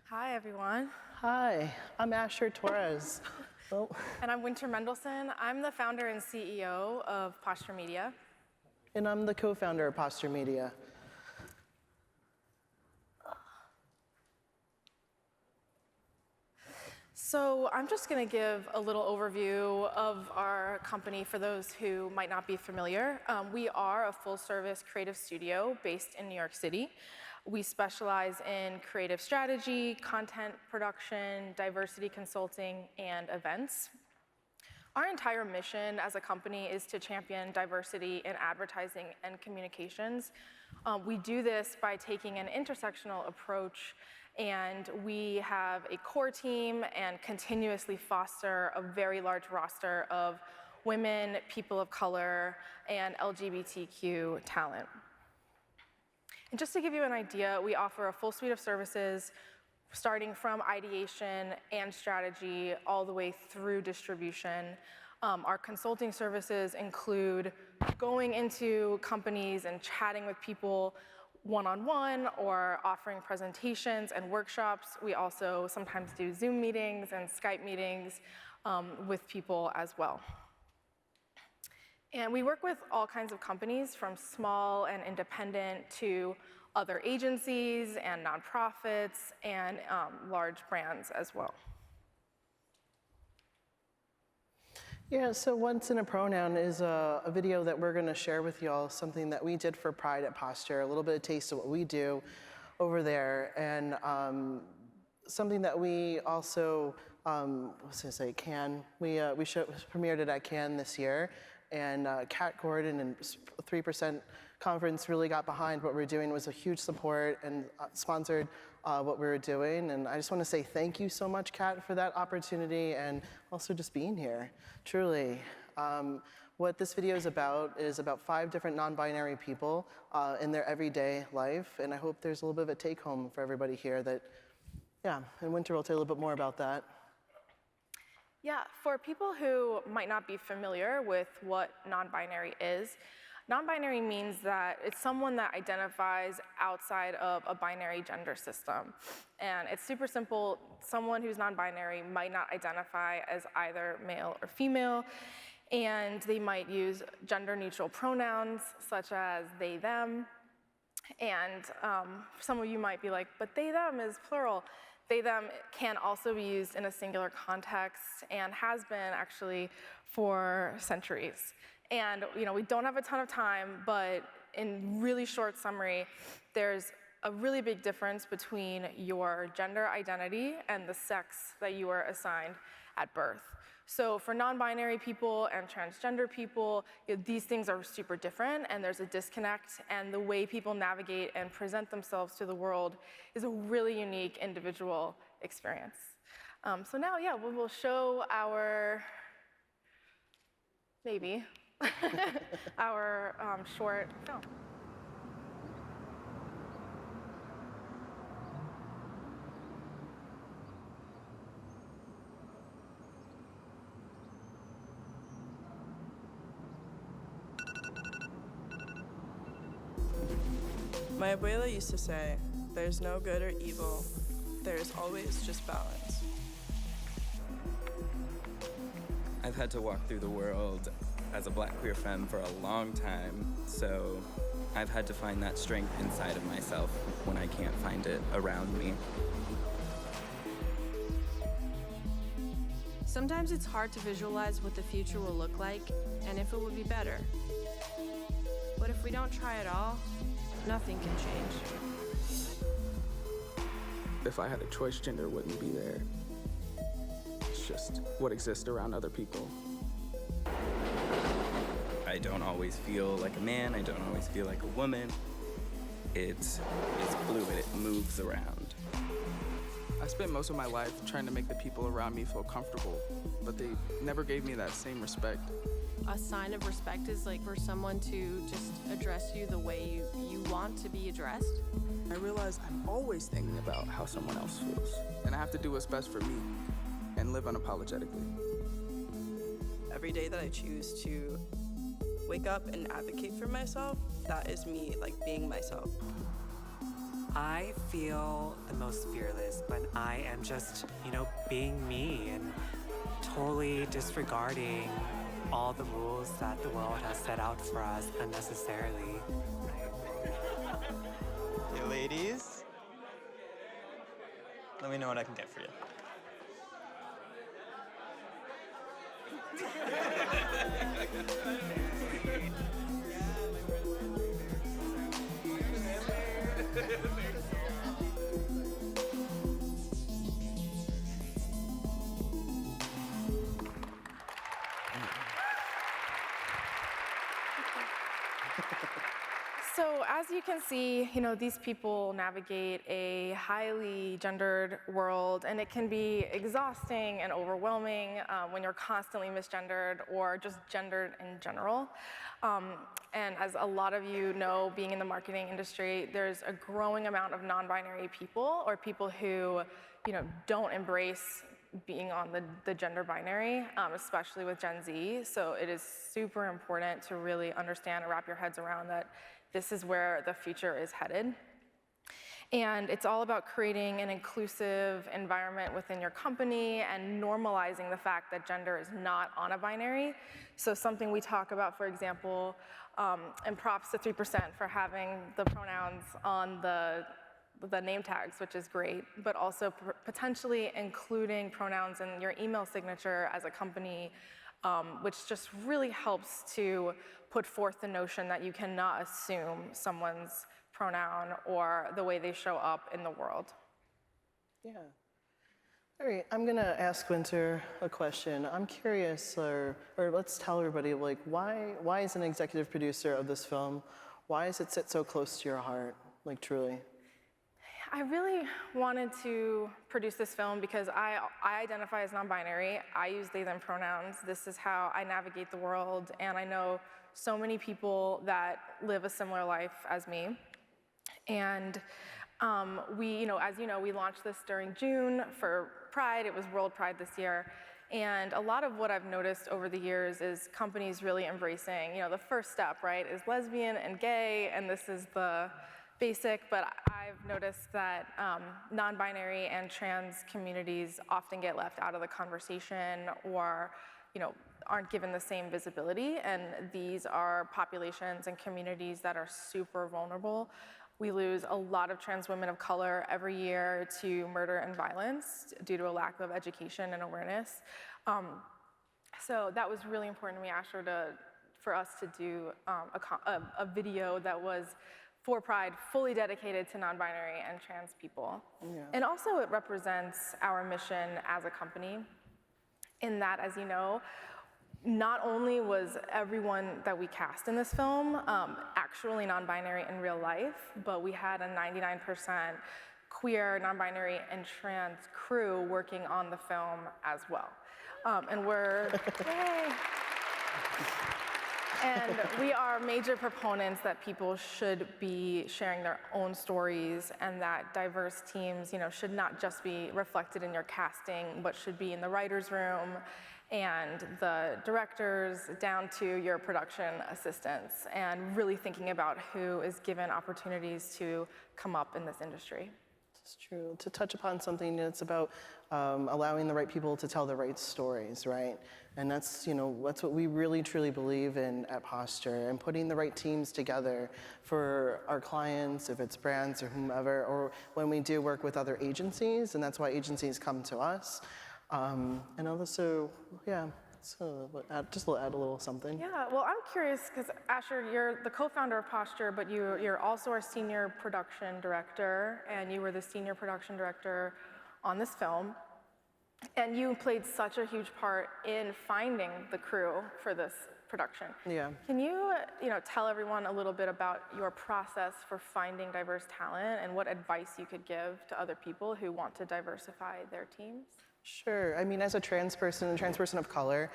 Hi, everyone. Hi, I'm Asher Torres. Oh. And I'm Winter Mendelsohn. I'm the founder and CEO of Posture Media. And I'm the co-founder of Posture Media. So I'm just going to give a little overview of our company for those who might not be familiar. We are a full-service creative studio based in New York City. We specialize in creative strategy, content production, diversity consulting, and events. Our entire mission as a company is to champion diversity in advertising and communications. We do this by taking an intersectional approach, and we have a core team and continuously foster a very large roster of women, people of color, and LGBTQ talent. And just to give you an idea, we offer a full suite of services starting from ideation and strategy all the way through distribution. Our consulting services include going into companies and chatting with people one-on-one or offering presentations and workshops. We also sometimes do Zoom meetings and Skype meetings with people as well. And we work with all kinds of companies, from small and independent to other agencies and nonprofits and large brands as well. Yeah, so Once in a Pronoun is a video that we're going to share with y'all, something that we did for Pride at Posture, a little bit of taste of what we do over there, and something that we also, Cannes, we premiered it at Cannes this year, and Kat Gordon and 3% Conference really got behind what we're doing. It was a huge support and sponsored what we were doing. And I just want to say thank you so much, Kat, for that opportunity and also just being here, truly. What this video is about 5 different non-binary people in their everyday life. And I hope there's a little bit of a take-home for everybody here that, yeah, and Winter will tell you a little bit more about that. Yeah, for people who might not be familiar with what non-binary is, non-binary means that it's someone that identifies outside of a binary gender system. And it's super simple. Someone who's non-binary might not identify as either male or female, and they might use gender-neutral pronouns such as they, them. And some of you might be like, but they, them is plural. They, them can also be used in a singular context and has been actually for centuries. And we don't have a ton of time, but in really short summary, there's a really big difference between your gender identity and the sex that you were assigned at birth. So for non-binary people and transgender people, these things are super different, and there's a disconnect, and the way people navigate and present themselves to the world is a really unique individual experience. So now, yeah, we will show our, maybe, our short film. My abuela used to say, there's no good or evil, there's always just balance. I've had to walk through the world as a Black queer femme for a long time, so I've had to find that strength inside of myself when I can't find it around me. Sometimes it's hard to visualize what the future will look like and if it will be better. But if we don't try at all, nothing can change. If I had a choice, gender wouldn't be there. It's just what exists around other people. I don't always feel like a man, I don't always feel like a woman. It's fluid, it moves around. I spent most of my life trying to make the people around me feel comfortable, but they never gave me that same respect. A sign of respect is like for someone to just address you the way you want to be addressed. I realize I'm always thinking about how someone else feels, and I have to do what's best for me and live unapologetically. Every day that I choose to wake up and advocate for myself that is me, like being myself. I feel the most fearless when I am just, being me and totally disregarding all the rules that the world has set out for us unnecessarily. Hey, ladies. Let me know what I can get for you. So as you can see, these people navigate a highly gendered world, and it can be exhausting and overwhelming when you're constantly misgendered or just gendered in general. And as a lot of you know, being in the marketing industry, there's a growing amount of non-binary people or people who, don't embrace being on the gender binary, especially with Gen Z. So it is super important to really understand and wrap your heads around that this is where the future is headed. And it's all about creating an inclusive environment within your company and normalizing the fact that gender is not on a binary. So something we talk about, for example, and props to 3% for having the pronouns on the name tags, which is great, but also potentially including pronouns in your email signature as a company, which just really helps to put forth the notion that you cannot assume someone's pronoun or the way they show up in the world. Yeah. All right, I'm gonna ask Winter a question. I'm curious, or let's tell everybody, why as an executive producer of this film, why does it sit so close to your heart, truly? I really wanted to produce this film because I identify as non-binary. I use they, them pronouns. This is how I navigate the world, and I know so many people that live a similar life as me. And we, as you know, we launched this during June for Pride. It was World Pride this year. And a lot of what I've noticed over the years is companies really embracing, the first step, right, is lesbian and gay, and this is the basic, but I've noticed that non-binary and trans communities often get left out of the conversation or, aren't given the same visibility, and these are populations and communities that are super vulnerable. We lose a lot of trans women of color every year to murder and violence due to a lack of education and awareness. So that was really important to me, Asher, for us to do a video that was for Pride, fully dedicated to non-binary and trans people. Yeah. And also it represents our mission as a company in that, as you know, not only was everyone that we cast in this film actually non-binary in real life, but we had a 99% queer, non-binary, and trans crew working on the film as well. And we're, yay! And we are major proponents that people should be sharing their own stories and that diverse teams, should not just be reflected in your casting, but should be in the writer's room and the directors down to your production assistants, and really thinking about who is given opportunities to come up in this industry. It's true. To touch upon something that's about allowing the right people to tell the right stories, right? And that's what we really truly believe in at Posture, and putting the right teams together for our clients, if it's brands or whomever, or when we do work with other agencies, and that's why agencies come to us. And also, yeah, so just add a little something. Yeah, well, I'm curious, because Asher, you're the co-founder of Posture, but you're also our senior production director, and you were the senior production director on this film. And you played such a huge part in finding the crew for this production. Yeah. Can you, tell everyone a little bit about your process for finding diverse talent and what advice you could give to other people who want to diversify their teams? Sure. As a trans person of color,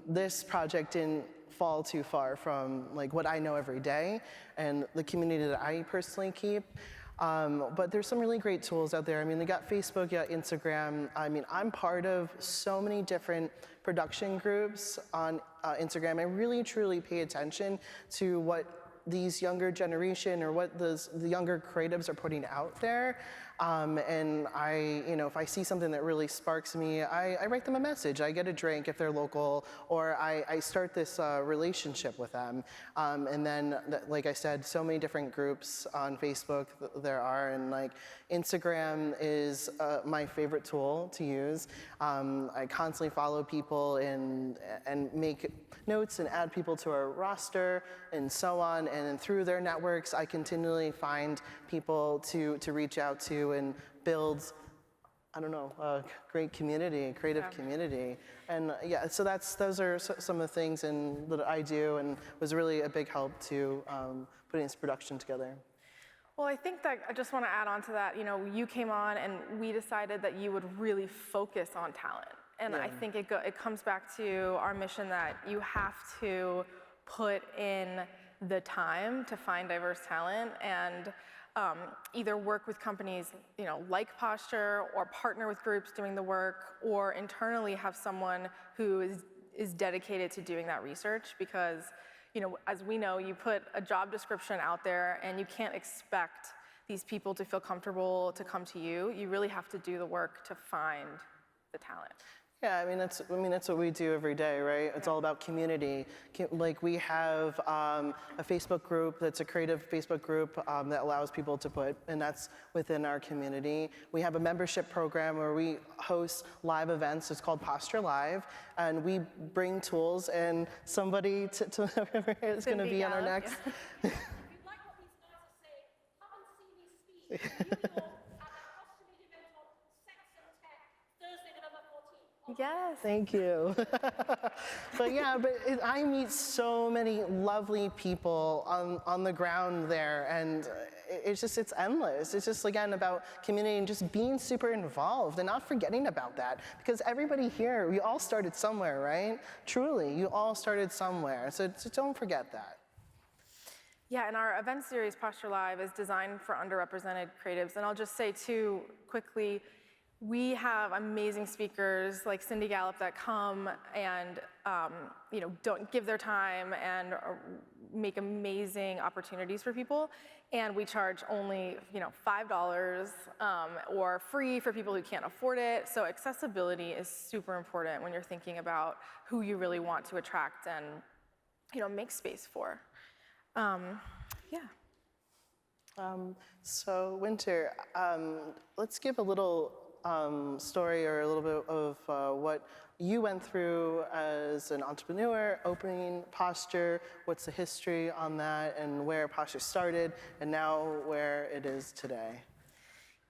this project didn't fall too far from what I know every day and the community that I personally keep. But there's some really great tools out there. They got Facebook, you got Instagram. I'm part of so many different production groups on Instagram. I really, truly pay attention to what these younger generation or what the younger creatives are putting out there. And if I see something that really sparks me, I write them a message. I get a drink if they're local, or I start this relationship with them. And then, like I said, so many different groups on Facebook there are, and like Instagram is my favorite tool to use. I constantly follow people and make notes and add people to our roster and so on. And through their networks, I continually find people to reach out to and build, a great community, creative community. And so those are some of the things that I do, and was really a big help to putting this production together. Well, I think that I just want to add on to that. You came on and we decided that you would really focus on talent. And I think it comes back to our mission that you have to put in the time to find diverse talent and either work with companies, like Posture, or partner with groups doing the work, or internally have someone who is dedicated to doing that research. Because, as we know, you put a job description out there and you can't expect these people to feel comfortable to come to you. You really have to do the work to find the talent. Yeah, that's what we do every day, right? It's all about community. Like we have a Facebook group that's a creative Facebook group that allows people to put, and that's within our community. We have a membership program where we host live events. It's called Posture Live, and we bring tools, and somebody is going to be on our next. If you like what these guys are saying, come and see me speak in New York at our Posture Media event on Sex and Tech, Thursday, November 14th. Yes. Thank you. But I meet so many lovely people on the ground there, and it's endless. It's just, again, about community and just being super involved and not forgetting about that. Because everybody here, we all started somewhere, right? Truly, you all started somewhere. So don't forget that. Yeah, and our event series, Posture Live, is designed for underrepresented creatives. And I'll just say, too, quickly, we have amazing speakers like Cindy Gallup that come and don't give their time and make amazing opportunities for people. And we charge only $5 or free for people who can't afford it. So accessibility is super important when you're thinking about who you really want to attract and make space for. So Winter, let's give a little story or a little bit of what you went through as an entrepreneur, opening Posture. What's the history on that, and where Posture started, and now where it is today?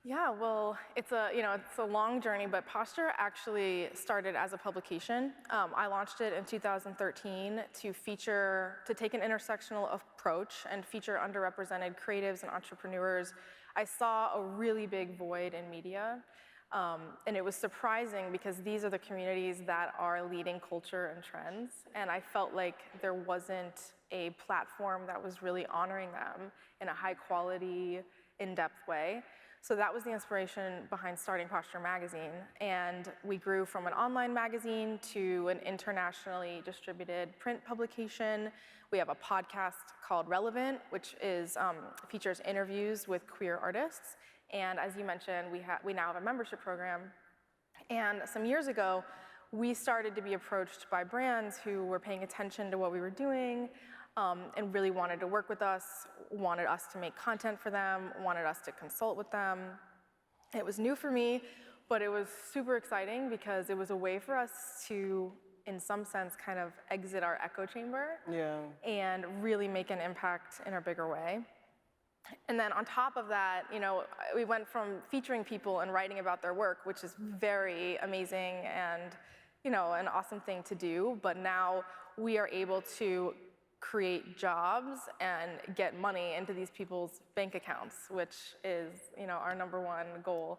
Yeah, well, it's a long journey, but Posture actually started as a publication. I launched it in 2013 to take an intersectional approach and feature underrepresented creatives and entrepreneurs. I saw a really big void in media. And it was surprising because these are the communities that are leading culture and trends. And I felt like there wasn't a platform that was really honoring them in a high quality, in-depth way. So that was the inspiration behind starting Posture Magazine. And we grew from an online magazine to an internationally distributed print publication. We have a podcast called Relevant, which features interviews with queer artists. And as you mentioned, we now have a membership program. And some years ago, we started to be approached by brands who were paying attention to what we were doing and really wanted to work with us, wanted us to make content for them, wanted us to consult with them. It was new for me, but it was super exciting because it was a way for us to, in some sense, kind of exit our echo chamber and really make an impact in a bigger way. And then on top of that, we went from featuring people and writing about their work, which is very amazing and, an awesome thing to do. But now we are able to create jobs and get money into these people's bank accounts, which is, our number one goal.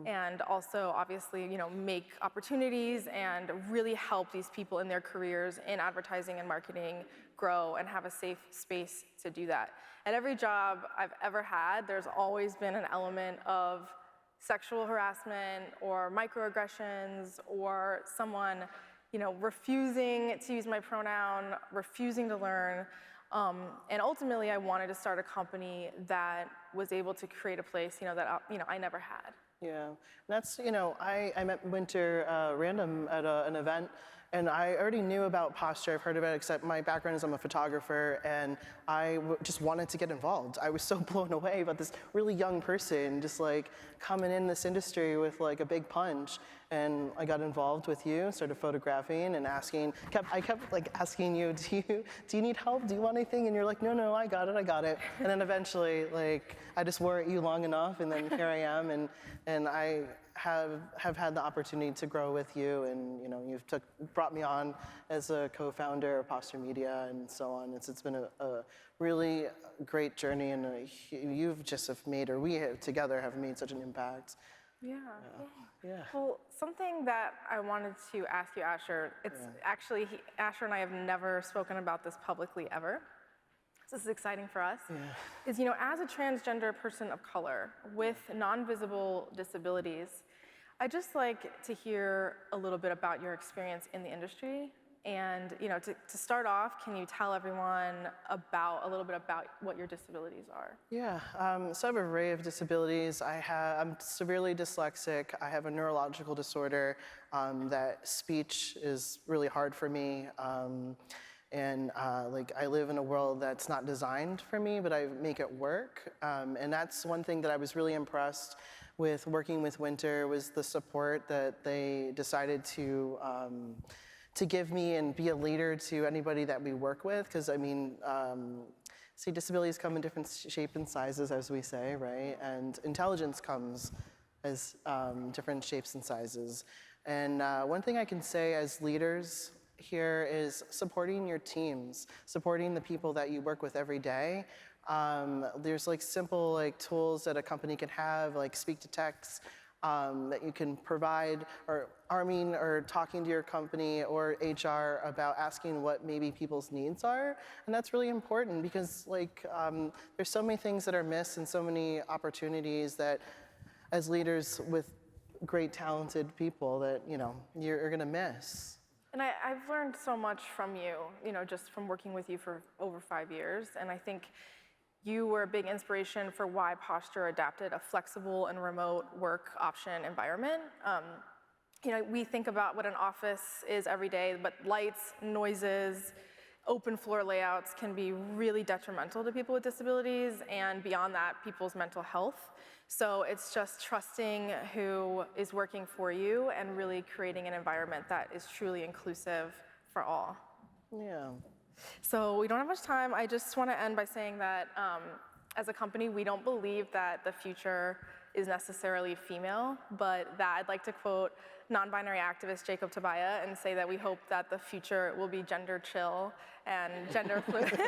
And also, obviously, make opportunities and really help these people in their careers in advertising and marketing grow and have a safe space to do that. At every job I've ever had, there's always been an element of sexual harassment or microaggressions or someone, refusing to use my pronoun, refusing to learn. And ultimately, I wanted to start a company that was able to create a place, that I never had. Yeah, that's, I met Winter random at an event, and I already knew about posture. I've heard about it, except my background is I'm a photographer, and I just wanted to get involved. I was so blown away about this really young person just like coming in this industry with like a big punch. And I got involved with you, started photographing and I kept like asking you, do you need help? Do you want anything? And you're like, no, I got it. And then eventually, like, I just wore at you long enough, and then here I am, and I have had the opportunity to grow with you, and you've brought me on as a co-founder of Posture Media and so on. It's been a really great journey, and you've just together have made such an impact. Yeah. Well, something that I wanted to ask you, Asher, actually, Asher and I have never spoken about this publicly ever. So this is exciting for us. Is, as a transgender person of color with non-visible disabilities, I'd just like to hear a little bit about your experience in the industry. And, to start off, can you tell everyone a little bit about what your disabilities are? Yeah, so I have an array of disabilities. I'm severely dyslexic. I have a neurological disorder that speech is really hard for me. And I live in a world that's not designed for me, but I make it work. And that's one thing that I was really impressed with working with Winter, was the support that they decided to give me and be a leader to anybody that we work with. Because see, disabilities come in different shapes and sizes, as we say, right? And intelligence comes as different shapes and sizes. And one thing I can say as leaders here is supporting your teams, supporting the people that you work with every day. There's simple tools that a company can have, like speak to text, that you can provide, or arming or talking to your company or HR about asking what maybe people's needs are. And that's really important because there's so many things that are missed and so many opportunities that as leaders with great talented people that you're gonna miss. And I've learned so much from you, just from working with you for over 5 years. And I think you were a big inspiration for why Posture adapted a flexible and remote work option environment. We think about what an office is every day, but lights, noises, open floor layouts can be really detrimental to people with disabilities, and beyond that, people's mental health. So it's just trusting who is working for you and really creating an environment that is truly inclusive for all. Yeah. So we don't have much time. I just want to end by saying that as a company, we don't believe that the future is necessarily female, but that I'd like to quote non-binary activist Jacob Tobiah and say that we hope that the future will be gender chill and gender fluid.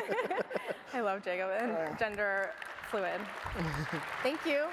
I love Jacob, and gender fluid. Thank you.